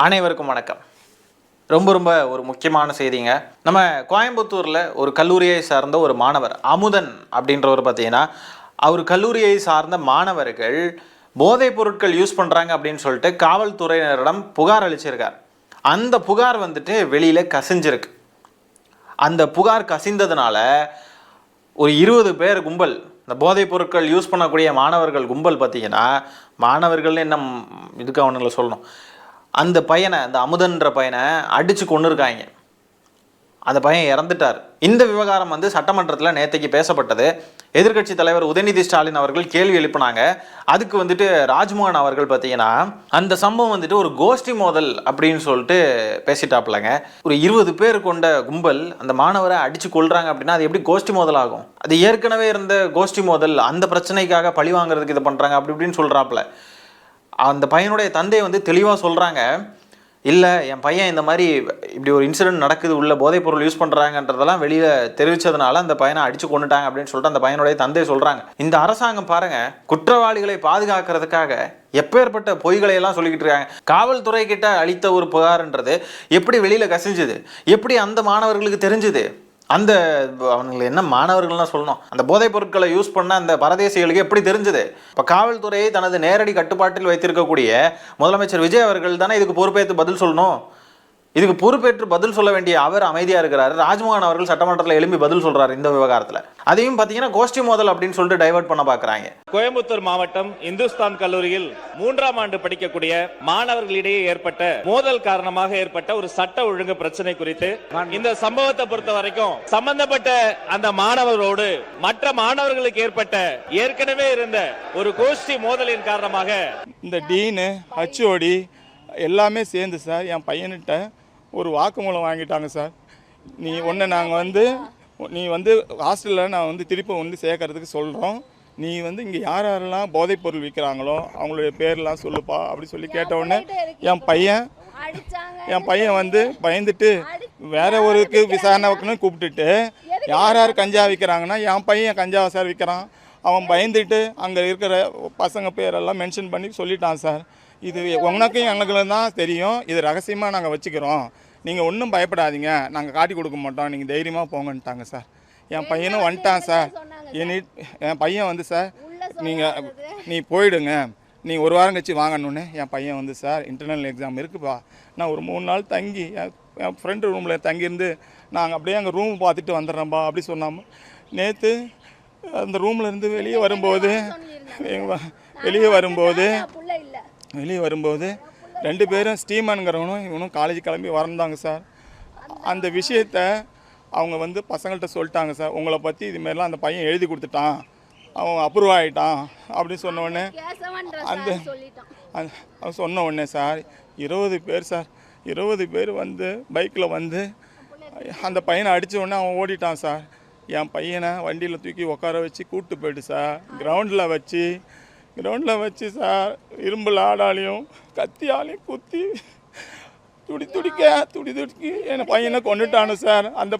அனைவருக்கும் வணக்கம். ரொம்ப ஒரு முக்கியமான செய்திங்க. நம்ம கோயம்புத்தூரில் ஒரு கல்லூரியை சார்ந்த ஒரு மாணவர் அமுதன் அப்படின்றவர் பார்த்தீங்கன்னா, அவர் கல்லூரியை சார்ந்த மாணவர்கள் போதைப் பொருட்கள் யூஸ் பண்ணுறாங்க அப்படின்னு சொல்லிட்டு காவல்துறையினரிடம் புகார் அளிச்சிருக்கார். அந்த புகார் வந்துட்டு வெளியில் கசிஞ்சிருக்கு. அந்த புகார் கசிந்ததுனால ஒரு 20 பேர் கும்பல், இந்த போதைப் பொருட்கள் யூஸ் பண்ணக்கூடிய மாணவர்கள் கும்பல் பார்த்தீங்கன்னா, மாணவர்கள்னு என்ன இதுக்கு அவனுங்களை சொல்லணும், அந்த பையனை, அந்த அமுதன்ற பையனை அடித்து கொண்டு இருக்காங்க. அந்த பையன் இறந்துட்டார். இந்த விவகாரம் சட்டமன்றத்தில் நேற்றைக்கு பேசப்பட்டது. எதிர்க்கட்சி தலைவர் உதயநிதி ஸ்டாலின் அவர்கள் கேள்வி எழுப்பினாங்க. அதுக்கு ராஜ்மோகன் அவர்கள் பார்த்தீங்கன்னா, அந்த சம்பவம் ஒரு கோஷ்டி மோதல் அப்படின்னு சொல்லிட்டு பேசிட்டாப்லங்க. ஒரு 20 பேர் கொண்ட கும்பல் அந்த மாணவரை அடித்து கொள்றாங்க அப்படின்னா அது எப்படி கோஷ்டி மோதல் ஆகும்? அது ஏற்கனவே இருந்த கோஷ்டி மோதல், அந்த பிரச்சனைக்காக பழி வாங்குறதுக்கு இதை பண்ணுறாங்க அப்படி இப்படின்னு சொல்கிறாப்புல. அந்த பையனுடைய தந்தை தெளிவாக சொல்கிறாங்க, இல்லை என் பையன் இந்த மாதிரி இப்படி ஒரு இன்சிடென்ட் நடக்குது, உள்ள போதைப் பொருள் யூஸ் பண்ணுறாங்கன்றதெல்லாம் வெளியில் தெரிவித்ததுனால அந்த பையனை அடித்து கொண்டுட்டாங்க அப்படின்னு சொல்லிட்டு அந்த பையனுடைய தந்தை சொல்கிறாங்க. இந்த அரசாங்கம் பாருங்கள், குற்றவாளிகளை பாதுகாக்கிறதுக்காக எப்பேற்பட்ட பொய்களை எல்லாம் சொல்லிக்கிட்டு இருக்காங்க. காவல்துறை கிட்ட அளித்த ஒரு புகார்ன்றது எப்படி வெளியில் கசிஞ்சுது, எப்படி அந்த மாணவர்களுக்கு தெரிஞ்சுது? அந்த அவங்களுக்கு என்ன மாணவர்கள்லாம் சொல்லணும், அந்த போதைப் பொருட்களை யூஸ் பண்ண அந்த பரதேசிகளுக்கு எப்படி தெரிஞ்சது? இப்போ காவல்துறையை தனது நேரடி கட்டுப்பாட்டில் வைத்திருக்கக்கூடிய முதலமைச்சர் விஜய் அவர்கள் தானே இதுக்கு பொறுப்பேற்று பதில் சொல்லணும். இதுக்கு பொறுப்பேற்று பதில் சொல்ல வேண்டிய அவர் அமைதியாக இருக்கிறாரு. ராஜ்மோகன் அவர்கள் சட்டமன்றத்தில் எழும்பி பதில் சொல்றாரு இந்த விவகாரத்தில். அதையும் பார்த்தீங்கன்னா கோஷ்டி மோதல் அப்படின்னு சொல்லிட்டு டைவர்ட் பண்ண பார்க்குறாங்க. கோயம்புத்தூர் மாவட்டம் இந்துஸ்தான் கல்லூரியில் 3ஆம் ஆண்டு படிக்கக்கூடிய மாணவர்களிடையே ஏற்பட்ட மோதல் காரணமாக ஏற்பட்ட ஒரு சட்ட ஒழுங்கு பிரச்சனை குறித்து இந்த சம்பவத்தை பொறுத்த வரைக்கும் சம்பந்தப்பட்ட அந்த மாணவரோடு மற்ற மாணவர்களுக்கு ஏற்பட்ட ஏற்கனவே இருந்த ஒரு கோஷ்டி மோதலின் காரணமாக இந்த டீனு ஹச்ஓடி எல்லாமே சேர்ந்து சார் என் பையன்கிட்ட ஒரு வாக்குமூலம் வாங்கிட்டாங்க சார். நீ ஹாஸ்டலில் நான் திருப்பி சேர்க்கறதுக்கு சொல்கிறோம். நீ இங்கே யாரெல்லாம் போதைப் பொருள் விற்கிறாங்களோ அவங்களுடைய பேர்லாம் சொல்லுப்பா அப்படி சொல்லி கேட்டவுடனே என் பையன் பயந்துட்டு வேற ஒருக்கு விசாரணைக்குன்னு கூப்பிட்டுட்டு யார் கஞ்சா விற்கிறாங்கன்னா என் பையன் கஞ்சாவை சார் விற்கிறான். அவன் பயந்துட்டு அங்கே இருக்கிற பசங்க பேரெல்லாம் மென்ஷன் பண்ணி சொல்லிட்டான் சார். இது உனக்கும் எங்களுக்கும் தான் தெரியும், இது ரகசியமாக நாங்கள் வச்சுக்கிறோம், நீங்கள் ஒன்றும் பயப்படாதீங்க, நாங்கள் காட்டி கொடுக்க மாட்டோம், நீங்கள் தைரியமாக போங்கன்ட்டாங்க சார். என் பையனும் வந்துட்டான் சார். என் பையன் சார் நீ போயிடுங்க, நீ ஒரு வாரம் கழிச்சு வாங்கணுன்னு என் பையன் சார் இன்டர்னல் எக்ஸாம் இருக்குப்பா, நான் ஒரு 3 நாள் தங்கி என் ஃப்ரெண்டு ரூமில் தங்கியிருந்து நாங்கள் அப்படியே அங்கே ரூம் பார்த்துட்டு வந்துடுறேன்ப்பா அப்படி சொன்னாமல் நேற்று அந்த ரூம்லேருந்து வெளியே வரும்போது 2 பேரும் ஸ்டீமனுங்கிறவனும் இவனும் காலேஜ் கிளம்பி வரந்தாங்க சார். அந்த விஷயத்த அவங்க பசங்கள்கிட்ட சொல்லிட்டாங்க சார், உங்களை பற்றி இதுமாரிலாம் அந்த பையன் எழுதி கொடுத்துட்டான், அவன் அப்ரூவ் ஆகிட்டான் அப்படின்னு சொன்ன உடனே சார் 20 பேர் சார், 20 பேர் பைக்கில் அந்த பையனை அடித்த உடனே அவன் ஓடிட்டான் சார். என் பையனை வண்டியில் தூக்கி உட்கார வச்சு கூப்பிட்டு போயிட்டு சார் கிரவுண்டில் வச்சு சார் இரும்பு லாடாலையும் கத்தியாலையும் குத்தி துடிக்கி என் பையனை கொண்டுட்டானு சார். அந்த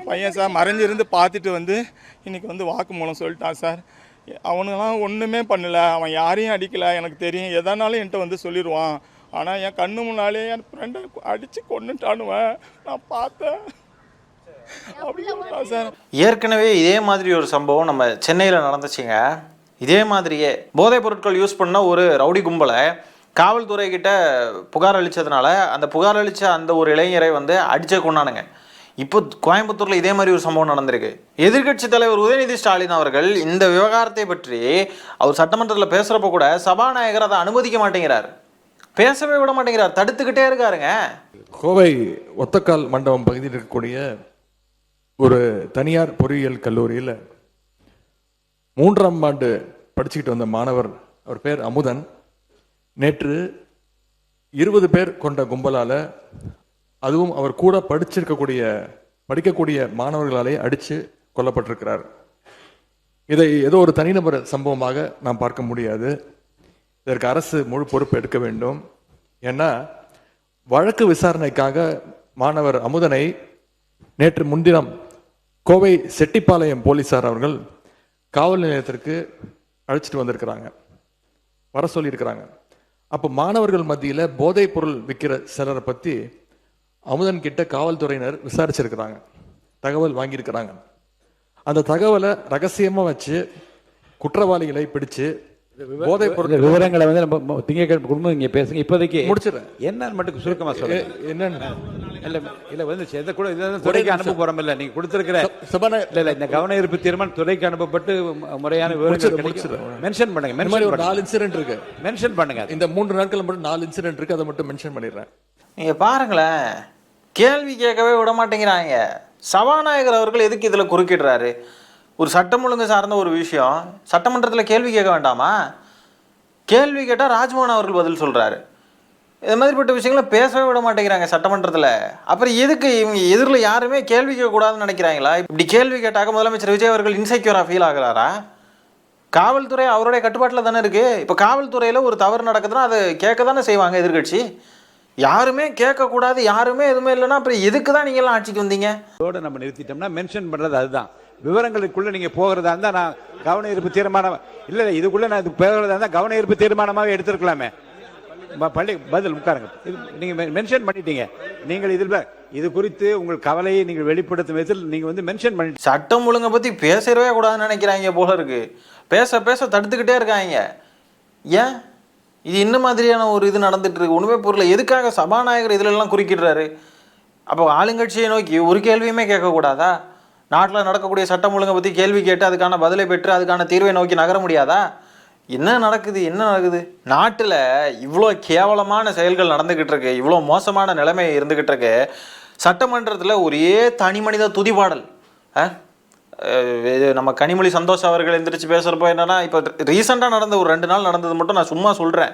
பையன் சார் மறைஞ்சிருந்து பார்த்துட்டு இன்றைக்கி வாக்குமூலம் சொல்லிட்டான் சார். அவனுங்களாம் ஒன்றுமே பண்ணலை, அவன் யாரையும் அடிக்கலை, எனக்கு தெரியும், எதனாலும் என்கிட்ட சொல்லிடுவான், ஆனால் என் கண்ணு முன்னாலே என் ஃப்ரெண்டை அடித்து கொண்டுட்டானுவன் நான் பார்த்தேன். ஏற்கனவே இதே மாதிரி ஒரு சம்பவம் நம்ம சென்னையில் நடந்துச்சுங்க. இதே மாதிரியே போதைப் பொருட்கள் யூஸ் பண்ண ஒரு ரவுடி கும்பலை காவல்துறை கிட்ட புகார் அளித்ததுனால அந்த புகார் அளித்த அந்த ஒரு இளைஞரை அடிச்சே கொண்டானுங்க. இப்போ கோயம்புத்தூரில் இதே மாதிரி ஒரு சம்பவம் நடந்திருக்கு. எதிர்க்கட்சி தலைவர் உதயநிதி ஸ்டாலின் அவர்கள் இந்த விவகாரத்தை பற்றி அவர் சட்டமன்றத்தில் பேசுகிறப்ப கூட சபாநாயகர் அதை அனுமதிக்க மாட்டேங்கிறார், பேசவே விட மாட்டேங்கிறார், தடுத்துக்கிட்டே இருக்காருங்க. கோவை ஒத்தக்கால் மண்டபம் பகுதியில் இருக்கக்கூடிய ஒரு தனியார் பொறியியல் கல்லூரியில் 3ஆம் ஆண்டு படிச்சுக்கிட்டு வந்த மாணவர், அவர் பேர் அமுதன், நேற்று 20 பேர் கொண்ட கும்பலால், அதுவும் அவர் கூட படிக்கக்கூடிய மாணவர்களாலே அடித்து கொல்லப்பட்டிருக்கிறார். இதை ஏதோ ஒரு தனிநபர் சம்பவமாக நாம் பார்க்க முடியாது. இதற்கு அரசு முழு பொறுப்பு எடுக்க வேண்டும். ஏன்னா வழக்கு விசாரணைக்காக மாணவர் அமுதனை நேற்று முன்தினம் கோவை செட்டிப்பாளையம் போலீசார் அவர்கள் காவல் நிலையத்திற்கு அழைச்சிட்டு வந்திருக்கிறாங்க, வர சொல்லியிருக்கிறாங்க. அப்போ மாணவர்கள் மத்தியில் போதைப் பொருள் விற்கிற சிலரை பற்றி அமுதன் கிட்ட காவல்துறையினர் விசாரிச்சிருக்கிறாங்க, தகவல் வாங்கியிருக்கிறாங்க. அந்த தகவலை ரகசியமாக வச்சு குற்றவாளிகளை பிடிச்சு போதைப் பொருள் விவரங்களை வந்து நம்ம திங்கட்கிழமை குடும்பம் இங்கே பேசுங்க. இப்போதைக்கு முடிச்சிடறேன். என்னன்னு மட்டும் சுருக்கமாக சொல்லுங்க. என்னன்னு இல்லை வந்து எதை கூட இதெல்லாம் துறைக்கு அனுப்ப போகிறோம். இல்லை நீங்கள் கொடுத்துருக்கிற இல்லை இந்த கவன ஈர்ப்பு தீர்மானம் துறைக்கு அனுப்பப்பட்டு முறையான விவரங்கள் மென்ஷன் பண்ணுங்க. ஒரு 4 இன்சிடென்ட் இருக்கு, மென்ஷன் பண்ணுங்க. இந்த 3 நாட்கள் மட்டும் 4 இன்சிடென்ட் இருக்கு, அதை மட்டும் மென்ஷன் பண்ணிடுறேன். நீங்க பாருங்களேன், கேள்வி கேட்கவே விட மாட்டேங்கிறாங்க. சபாநாயகர் அவர்கள் எதுக்கு இதுல குறுக்கிடுறாரு? ஒரு சட்டம் ஒழுங்கு சார்ந்த ஒரு விஷயம் சட்டமன்றத்தில் கேள்வி கேட்க வேண்டாமா? கேள்வி கேட்டால் ராஜ்மோகன் அவர்கள் பதில் சொல்கிறாரு. இது மாதிரிப்பட்ட விஷயங்களை பேசவே விட மாட்டேங்கிறாங்க சட்டமன்றத்தில். அப்புறம் எதுக்கு இவங்க எதிரில் யாருமே கேள்வி கேட்கக்கூடாதுன்னு நினைக்கிறாங்களா? இப்படி கேள்வி கேட்டாக்க முதலமைச்சர் விஜய் அவர்கள் இன்செக்யூராக ஃபீல் ஆகிறாரா? காவல்துறை அவருடைய கட்டுப்பாட்டில் தானே இருக்குது. இப்போ காவல்துறையில் ஒரு தவறு நடக்குதுன்னா அதை கேட்க தானே செய்வாங்க எதிர்கட்சி. யாருமே கேட்கக்கூடாது, யாருமே எதுவுமே இல்லைன்னா அப்புறம் எதுக்கு தான் நீங்கள்லாம் ஆட்சிக்கு வந்தீங்க? இதோடு நம்ம நிறுத்திட்டோம்னா மென்ஷன் பண்ணுறது அதுதான். விவரங்களுக்குள்ள நீங்க போகிறதா இருந்தா நான் கவன ஈர்ப்பு தீர்மானம் இல்லை இதுக்குள்ள நான் இது போகிறதா இருந்தால் கவன ஈர்ப்பு தீர்மானமாகவே எடுத்துருக்கலாமே. பள்ளி பதில் உட்காருங்க. நீங்க மென்ஷன் பண்ணிட்டீங்க. நீங்கள் இதில் இது குறித்து உங்கள் கவலையை நீங்கள் வெளிப்படுத்தும் விதத்தில் நீங்க வந்து மென்ஷன் பண்ணி சட்டம் ஒழுங்கை பற்றி பேசவே கூடாதுன்னு நினைக்கிறாங்க போல இருக்கு. பேச பேச தடுத்துக்கிட்டே இருக்காங்க. ஏன் இது இந்த மாதிரியான ஒரு இது நடந்துட்டு இருக்கு? ஒன்றுமே பொருள். எதுக்காக சபாநாயகர் இதிலெல்லாம் குறுக்கிடுறாரு? அப்போ ஆளுங்கட்சியை நோக்கி ஒரு கேள்வியுமே கேட்கக்கூடாதா? நாட்டில் நடக்கக்கூடிய சட்டம் ஒழுங்கை பற்றி கேள்வி கேட்டு அதுக்கான பதிலை பெற்று அதுக்கான தீர்வை நோக்கி நகர முடியாதா? என்ன நடக்குது? நாட்டில் இவ்வளோ கேவலமான செயல்கள் நடந்துக்கிட்டு இருக்கு, இவ்வளோ மோசமான நிலைமை இருந்துக்கிட்டு இருக்கு. சட்டமன்றத்தில் ஒரே தனி மனித துதிபாடல். இது நம்ம கனிமொழி சந்தோஷ் அவர்கள் எந்திரிச்சு பேசுகிறப்போ என்னன்னா, இப்போ ரீசெண்டாக நடந்த ஒரு 2 நாள் நடந்தது மட்டும் நான் சும்மா சொல்கிறேன்.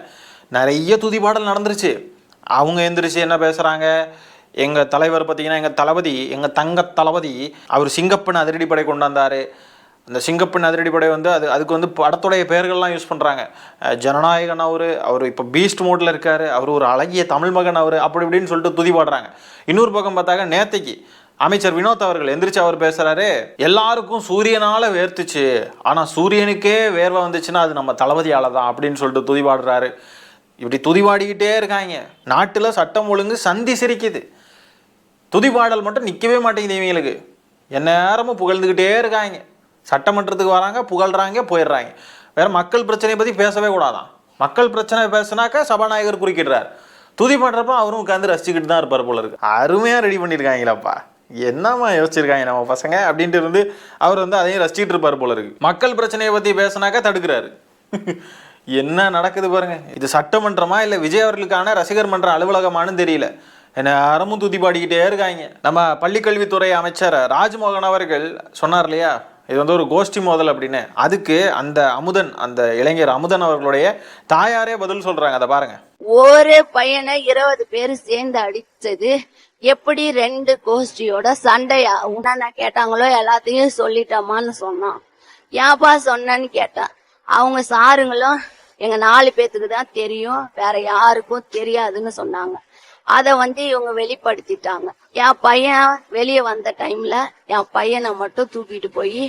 நிறைய துதிபாடல் நடந்துருச்சு. அவங்க எந்திரிச்சு என்ன பேசுகிறாங்க, எங்கள் தலைவர் பார்த்தீங்கன்னா எங்கள் தளபதி, எங்கள் தங்க தளபதி அவர் சிங்கப்பெண் அதிரடிப்படை கொண்டாந்தார். அந்த சிங்கப்பெண் அதிரடிப்படை வந்து அதுக்கு வந்து படத்துடைய பெயர்கள்லாம் யூஸ் பண்ணுறாங்க. ஜனநாயகன் அவர் இப்போ பீஸ்ட் மோட்டில் இருக்கார், அவர் ஒரு அழகிய தமிழ் மகன் அவர், அப்படி இப்படின்னு சொல்லிட்டு துதி பாடுறாங்க. இன்னொரு பக்கம் பார்த்தாக்க நேத்தைக்கு அமைச்சர் வினோத் அவர்கள் எந்திரிச்சு அவர் பேசுகிறாரு, எல்லாருக்கும் சூரியனால் வேர்த்துச்சு, ஆனால் சூரியனுக்கே வேர்வை வந்துச்சுன்னா அது நம்ம தளபதியால் தான் அப்படின்னு சொல்லிட்டு துதி பாடுறாரு. இப்படி துதிபாடிக்கிட்டே இருக்காங்க. நாட்டில் சட்டம் ஒழுங்கு சந்தி சிரிக்குது. துதிபாடல் மட்டும் நிற்கவே மாட்டேங்குது இவங்களுக்கு. எந்நேரமும் புகழ்ந்துக்கிட்டே இருக்காங்க. சட்டமன்றத்துக்கு வராங்க, புகழ்கிறாங்க, போயிடுறாங்க. வேறு மக்கள் பிரச்சனையை பற்றி பேசவே கூடாதான். மக்கள் பிரச்சனை பேசுனாக்கா சபாநாயகர் குறுக்கிடுறார். துதி பண்ணுறப்ப அவரும் உட்காந்து ரசிச்சுக்கிட்டு தான் இருப்பார் போல இருக்கு. அருமையாக ரெடி பண்ணியிருக்காங்களாப்பா, என்னம்மா யோசிச்சிருக்காங்க நம்ம பசங்க அப்படின்ட்டு இருந்து அவர் வந்து அதையும் ரசிச்சுட்டு இருப்பார் போல இருக்கு. மக்கள் பிரச்சனையை பற்றி பேசினாக்கா தடுக்கிறாரு. என்ன நடக்குது பாருங்க. இது சட்டமன்றமா இல்லை விஜய் அவர்களுக்கான ரசிகர் மன்ற அலுவலகமானு தெரியல. நேரமும் துதி பாடிக்கிட்டே இருக்காங்க. நம்ம பள்ளிக்கல்வித்துறை அமைச்சர் ராஜ்மோகன் அவர்கள் சொன்னார் இல்லையா, இது வந்து ஒரு கோஷ்டி மோதல் அப்படின்னு. அதுக்கு அந்த அமுதன், அந்த இளைஞர் அமுதன் அவர்களுடைய தாயாரே பதில் சொல்றாங்க. அதை பாருங்க. ஒரு பையனை 20 பேர் சேர்ந்து அடிச்சது எப்படி 2 கோஷ்டியோட சண்டையா? உடனே கேட்டாங்களோ எல்லாத்தையும் சொல்லிட்டோமான்னு சொன்னான். ஏன்பா சொன்னேன்னு கேட்டேன். அவங்க சாருங்களும் எங்க 4 பேத்துக்கு தான் தெரியும், வேற யாருக்கும் தெரியாதுன்னு சொன்னாங்க. அத வந்து இவங்க வெளிப்படுத்திட்டாங்க. என் பையன் வெளியே வந்த டைம்ல என் பையனை மட்டும் தூக்கிட்டு போய்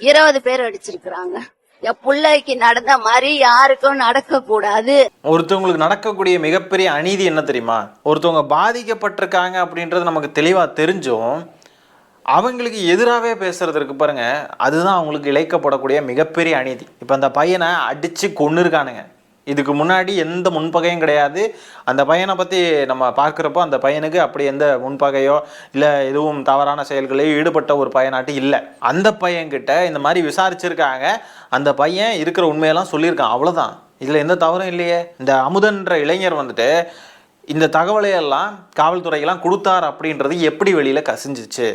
20 பேர் அடிச்சிருக்கிறாங்க. என் பிள்ளைக்கு நடந்த மாதிரி யாருக்கும் நடக்க கூடாது. ஒருத்தவங்களுக்கு நடக்கக்கூடிய மிகப்பெரிய அநீதி என்ன தெரியுமா? ஒருத்தவங்க பாதிக்கப்பட்டிருக்காங்க அப்படின்றது நமக்கு தெளிவா தெரிஞ்சும் அவங்களுக்கு எதிராகவே பேசுறது இருக்கு பாருங்க, அதுதான் அவங்களுக்கு இழைக்கப்படக்கூடிய மிகப்பெரிய அநீதி. இப்போ அந்த பையனை அடிச்சு கொன்னு இருக்கானுங்க. இதுக்கு முன்னாடி எந்த முன்பகையும் கிடையாது. அந்த பையனை பற்றி நம்ம பார்க்குறப்போ அந்த பையனுக்கு அப்படி எந்த முன்பகையோ இல்லை எதுவும் தவறான செயல்களையோ ஈடுபட்ட ஒரு பையனாட்டி இல்லை. அந்த பையன்கிட்ட இந்த மாதிரி விசாரிச்சிருக்காங்க. அந்த பையன் இருக்கிற உண்மையெல்லாம் சொல்லியிருக்கான், அவ்வளோதான். இதில் எந்த தவறும் இல்லையே. இந்த அமுதன்ற இளைஞர் வந்துட்டு இந்த தகவலையெல்லாம் காவல்துறையெல்லாம் கொடுத்தார் அப்படின்றது எப்படி வெளியில் கசிஞ்சிச்சு?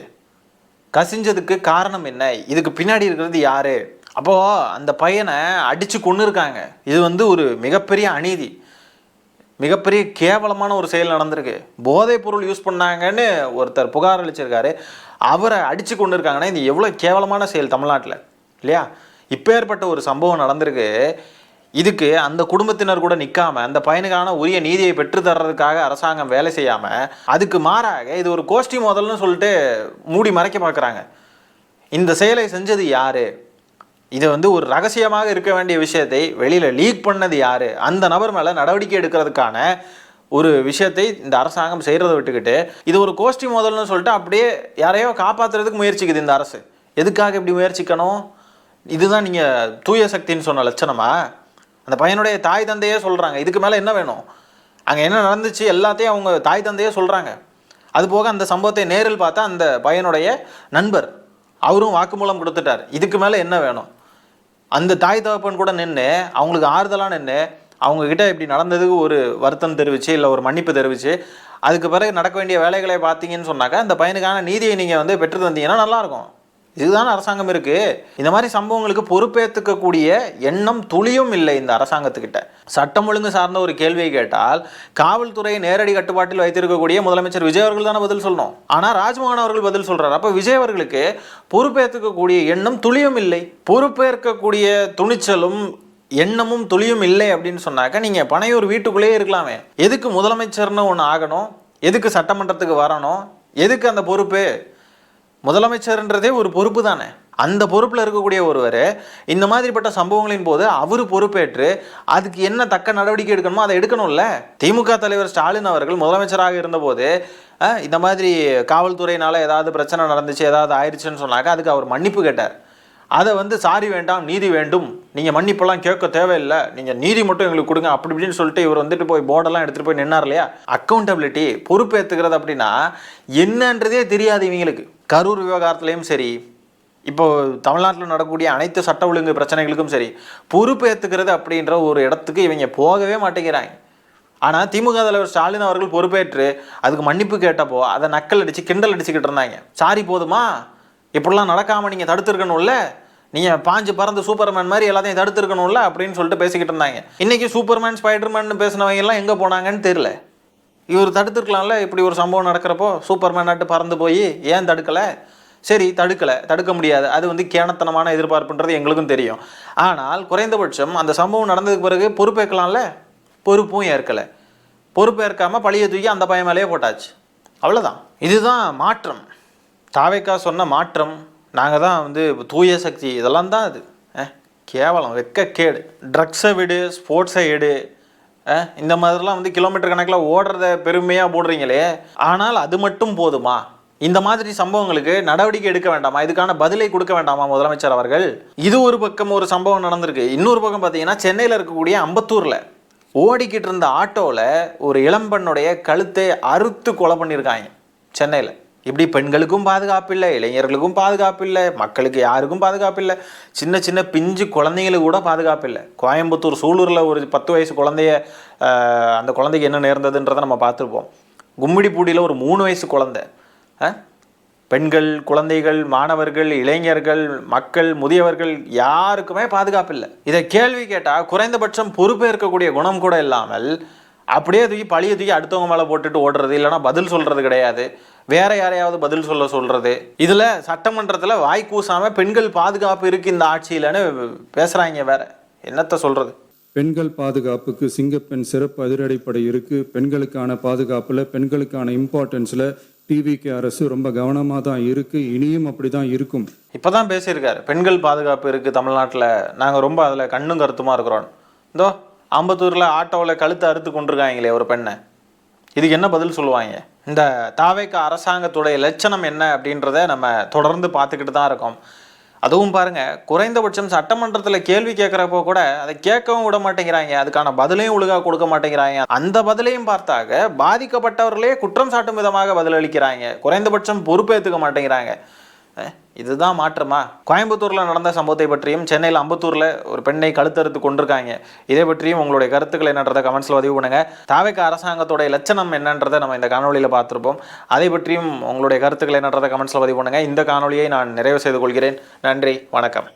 கசிஞ்சதுக்கு காரணம் என்ன? இதுக்கு பின்னாடி இருக்கிறது யாரு? அப்போது அந்த பையனை அடித்து கொண்டு இருக்காங்க. இது வந்து ஒரு மிகப்பெரிய அநீதி, மிகப்பெரிய கேவலமான ஒரு செயல் நடந்திருக்கு. போதைப் பொருள் யூஸ் பண்ணாங்கன்னு ஒருத்தர் புகார் அளிச்சிருக்காரு, அவரை அடித்து கொண்டு இருக்காங்கன்னா இது எவ்வளோ கேவலமான செயல் தமிழ்நாட்டில் இல்லையா? இப்போ ஏற்பட்ட ஒரு சம்பவம் நடந்திருக்கு. இதுக்கு அந்த குடும்பத்தினர் கூட நிற்காம அந்த பையனுக்கான உரிய நீதியை பெற்று தர்றதுக்காக அரசாங்கம் வேலை செய்யாமல் அதுக்கு மாறாக இது ஒரு கோஷ்டி மோதல்னு சொல்லிட்டு மூடி மறைக்க பார்க்குறாங்க. இந்த செயலை செஞ்சது யாரு? இது வந்து ஒரு ரகசியமாக இருக்க வேண்டிய விஷயத்தை வெளியில் லீக் பண்ணது யாரு, அந்த நபர் மேலே நடவடிக்கை எடுக்கிறதுக்கான ஒரு விஷயத்தை இந்த அரசாங்கம் செய்கிறத விட்டுக்கிட்டு இது ஒரு கோஷ்டி மோதல்னு சொல்லிட்டு அப்படியே யாரையோ காப்பாற்றுறதுக்கு முயற்சிக்குது இந்த அரசு. எதுக்காக இப்படி முயற்சிக்கணும்? இதுதான் நீங்கள் தூய சக்தின்னு சொன்ன லட்சணமா? அந்த பையனுடைய தாய் தந்தையே சொல்கிறாங்க. இதுக்கு மேலே என்ன வேணும்? அங்கே என்ன நடந்துச்சு எல்லாத்தையும் அவங்க தாய் தந்தையே சொல்கிறாங்க. அதுபோக அந்த சம்பவத்தை நேரில் பார்த்தா அந்த பையனுடைய நண்பர் அவரும் வாக்குமூலம் கொடுத்துட்டார். இதுக்கு மேலே என்ன வேணும்? அந்த தாய் தகப்பன் கூட நின்று அவங்களுக்கு ஆறுதலாக நின்று அவங்கக்கிட்ட இப்படி நடந்ததுக்கு ஒரு வருத்தம் தெரிவித்து இல்லை ஒரு மன்னிப்பு தெரிவித்து அதுக்கு பிறகு நடக்க வேண்டிய வேலைகளை பார்த்தீங்கன்னு சொன்னாக்கா அந்த பையனுக்கான நீதியை நீங்கள் வந்து பெற்று தந்தீங்கன்னா நல்லாயிருக்கும். இதுதான் அரசாங்கம் இருக்குது. இந்த மாதிரி சம்பவங்களுக்கு பொறுப்பேற்றுக்கக்கூடிய எண்ணம் துளியும் இல்லை இந்த அரசாங்கத்துக்கிட்ட. சட்டம் ஒழுங்கு சார்ந்த ஒரு கேள்வியை கேட்டால் காவல்துறையை நேரடி கட்டுப்பாட்டில் வைத்திருக்கக்கூடிய முதலமைச்சர் விஜய் அவர்கள் தானே பதில் சொல்லணும். ஆனால் ராஜ்மோகன் அவர்கள் பதில் சொல்கிறார். அப்போ விஜய் அவர்களுக்கு பொறுப்பேற்றுக்கக்கூடிய எண்ணம் துளியும் இல்லை. பொறுப்பேற்கக்கூடிய துணிச்சலும் எண்ணமும் துளியும் இல்லை அப்படின்னு சொன்னாக்க நீங்கள் பனையூர் வீட்டுக்குள்ளேயே இருக்கலாமே. எதுக்கு முதலமைச்சர்னு ஒன்று ஆகணும்? எதுக்கு சட்டமன்றத்துக்கு வரணும்? எதுக்கு அந்த பொறுப்பு? முதலமைச்சர்ன்றதே ஒரு பொறுப்பு தானே. அந்த பொறுப்பில் இருக்கக்கூடிய ஒருவர் இந்த மாதிரிப்பட்ட சம்பவங்களின் போது அவர் பொறுப்பேற்று அதுக்கு என்ன தக்க நடவடிக்கை எடுக்கணுமோ அதை எடுக்கணும்ல. திமுக தலைவர் ஸ்டாலின் அவர்கள் முதலமைச்சராக இருந்தபோது இந்த மாதிரி காவல்துறையினால் ஏதாவது பிரச்சனை நடந்துச்சு ஏதாவது ஆயிடுச்சுன்னு சொன்னாக்க அதுக்கு அவர் மன்னிப்பு கேட்டார். அதை வந்து சாரி வேண்டாம் நீதி வேண்டும், நீங்கள் மன்னிப்பெல்லாம் கேட்க தேவையில்லை, நீங்கள் நீதி மட்டும் எங்களுக்கு கொடுங்க அப்படி இப்படின்னு சொல்லிட்டு இவர் வந்துட்டு போய் போர்டெல்லாம் எடுத்துகிட்டு போய் நின்னார் இல்லையா. அக்கௌண்டபிலிட்டி பொறுப்பேற்றுக்கிறது அப்படின்னா என்னன்றதே தெரியாது இவங்களுக்கு. கரூர் விவகாரத்துலேயும் சரி, இப்போ தமிழ்நாட்டில் நடக்கக்கூடிய அனைத்து சட்ட ஒழுங்கு பிரச்சனைகளுக்கும் சரி, பொறுப்பேற்றுக்கிறது அப்படின்ற ஒரு இடத்துக்கு இவங்க போகவே மாட்டேங்கிறாங்க. ஆனால் திமுக தலைவர் ஸ்டாலின் அவர்கள் பொறுப்பேற்று அதுக்கு மன்னிப்பு கேட்டப்போ அதை நக்கல் அடித்து கிண்டல் அடிச்சுக்கிட்டு இருந்தாங்க. சாரி போதுமா, இப்படிலாம் நடக்காமல் நீங்கள் தடுத்துருக்கணும்ல, நீங்கள் பாஞ்சு பறந்து சூப்பர்மேன் மாதிரி எல்லாத்தையும் தடுத்துருக்கணும்ல அப்படின்னு சொல்லிட்டு பேசிக்கிட்டு இருந்தாங்க. இன்றைக்கி சூப்பர்மேன் ஸ்பைடர்மேன் பேசினவங்க எல்லாம் எங்கே போனாங்கன்னு தெரியல. இவர் தடுத்துருக்கலாம்ல. இப்படி ஒரு சம்பவம் நடக்கிறப்போ சூப்பர்மேன் நாட்டு பறந்து போய் ஏன் தடுக்கலை? சரி தடுக்க முடியாது, அது வந்து கேணத்தனமான எதிர்பார்ப்புன்றது எங்களுக்கும் தெரியும். ஆனால் குறைந்தபட்சம் அந்த சம்பவம் நடந்ததுக்கு பிறகு பொறுப்பேற்கலாம்ல. பொறுப்பும் ஏற்கலை. பொறுப்பேற்காமல் பழிய தூக்கி அந்த பையன் மேலேயே போட்டாச்சு. அவ்வளோதான். இதுதான் மாற்றம். தாவேக்கா சொன்ன மாற்றம். நாங்கள் தான் வந்து தூய சக்தி, இதெல்லாம் தான் அது. கேவலம், வெக்கக்கேடு. ட்ரக்ஸை விடு, ஸ்போர்ட்ஸை எடு, இந்த மாதிரிலாம் வந்து கிலோமீட்டர் கணக்கில் ஓடுறத பெருமையாக போடுறீங்களே. ஆனால் அது மட்டும் போதுமா? இந்த மாதிரி சம்பவங்களுக்கு நடவடிக்கை எடுக்க வேண்டாமா? இதுக்கான பதிலை கொடுக்க வேண்டாமா முதலமைச்சர் அவர்கள்? இது ஒரு பக்கம் ஒரு சம்பவம் நடந்திருக்கு. இன்னொரு பக்கம் பார்த்தீங்கன்னா சென்னையில் இருக்கக்கூடிய அம்பத்தூரில் ஓடிக்கிட்டு இருந்த ஆட்டோவில் ஒரு இளம்பெண்ணுடைய கழுத்தை அறுத்து கொலை பண்ணியிருக்காங்க சென்னையில். இப்படி பெண்களுக்கும் பாதுகாப்பு இல்லை, இளைஞர்களுக்கும் பாதுகாப்பு இல்லை, மக்களுக்கு யாருக்கும் பாதுகாப்பு இல்லை, சின்ன சின்ன பிஞ்சு குழந்தைங்களுக்கு கூட பாதுகாப்பு இல்லை. கோயம்புத்தூர் சூலூரில் ஒரு 10 வயசு குழந்தைய அந்த குழந்தைக்கு என்ன நேர்ந்ததுன்றதை நம்ம பார்த்துருப்போம். கும்மிடிப்பூடியில் ஒரு 3 வயசு குழந்தை. பெண்கள், குழந்தைகள், மாணவர்கள், இளைஞர்கள், மக்கள், முதியவர்கள் யாருக்குமே பாதுகாப்பு இல்லை. இதை கேள்வி கேட்டால் குறைந்தபட்சம் பொறுப்பேற்கக்கூடிய குணம் கூட இல்லாமல் அப்படியே தூக்கி பழிய தூக்கி அடுத்தவங்க மேலே போட்டுட்டு ஓடுறது, இல்லைனா பதில் சொல்கிறது கிடையாது, வேற யாரையாவது பதில் சொல்கிறது. இதில் சட்டமன்றத்தில் வாய் கூசாமல் பெண்கள் பாதுகாப்பு இருக்குது இந்த ஆட்சியிலன்னு பேசுகிறாங்க. வேற என்னத்தை சொல்கிறது? பெண்கள் பாதுகாப்புக்கு சிங்கப்பெண் சிறப்பு அதிரடிப்படை இருக்குது. பெண்களுக்கான பாதுகாப்பில், பெண்களுக்கான இம்பார்ட்டன்ஸில் டிவிக்கு அரசு ரொம்ப கவனமாக தான் இருக்குது. இனியும் அப்படி தான் இருக்கும். இப்போ தான் பேசியிருக்காரு, பெண்கள் பாதுகாப்பு இருக்குது தமிழ்நாட்டில், நாங்கள் ரொம்ப அதில் கண்ணும் கருத்துமாக இருக்கிறோம். இதோ அம்பத்தூரில் ஆட்டோவில் கழுத்தை அறுத்து கொண்டிருக்காங்களே ஒரு பெண்ணை, இதுக்கு என்ன பதில் சொல்லுவாங்க? இந்த தாவேக்கா அரசாங்கத்துடைய லட்சணம் என்ன அப்படின்றத நம்ம தொடர்ந்து பார்த்துக்கிட்டு தான் இருக்கோம். அதுவும் பாருங்கள், குறைந்தபட்சம் சட்டமன்றத்தில் கேள்வி கேட்குறப்போ கூட அதை கேட்கவும் விட மாட்டேங்கிறாங்க, அதுக்கான பதிலையும் ஒழுங்காக கொடுக்க மாட்டேங்கிறாங்க. அந்த பதிலையும் பார்த்தாக்க பாதிக்கப்பட்டவர்களே குற்றம் சாட்டும் விதமாக பதிலளிக்கிறாங்க, குறைந்தபட்சம் பொறுப்பேற்றுக்க மாட்டேங்கிறாங்க. இதுதான் மாற்றமா? கோயம்புத்தூரில் நடந்த சம்பவத்தை பற்றியும் சென்னையில் அம்பத்தூரில் ஒரு பெண்ணை கழுத்தறுத்து கொண்டிருக்காங்க, இதை பற்றியும் உங்களுடைய கருத்துக்கள் என்னன்றதை கமெண்ட்ஸில் பதிவு பண்ணுங்கள். தாவேக்கா அரசாங்கத்தோடைய லட்சணம் என்னன்றதை நம்ம இந்த காணொலியில் பார்த்துருப்போம். அதை பற்றியும் உங்களுடைய கருத்துக்கள் என்னன்றதை கமெண்ட்ஸில் பதிவு பண்ணுங்கள். இந்த காணொலியை நான் நிறைவு செய்து கொள்கிறேன். நன்றி, வணக்கம்.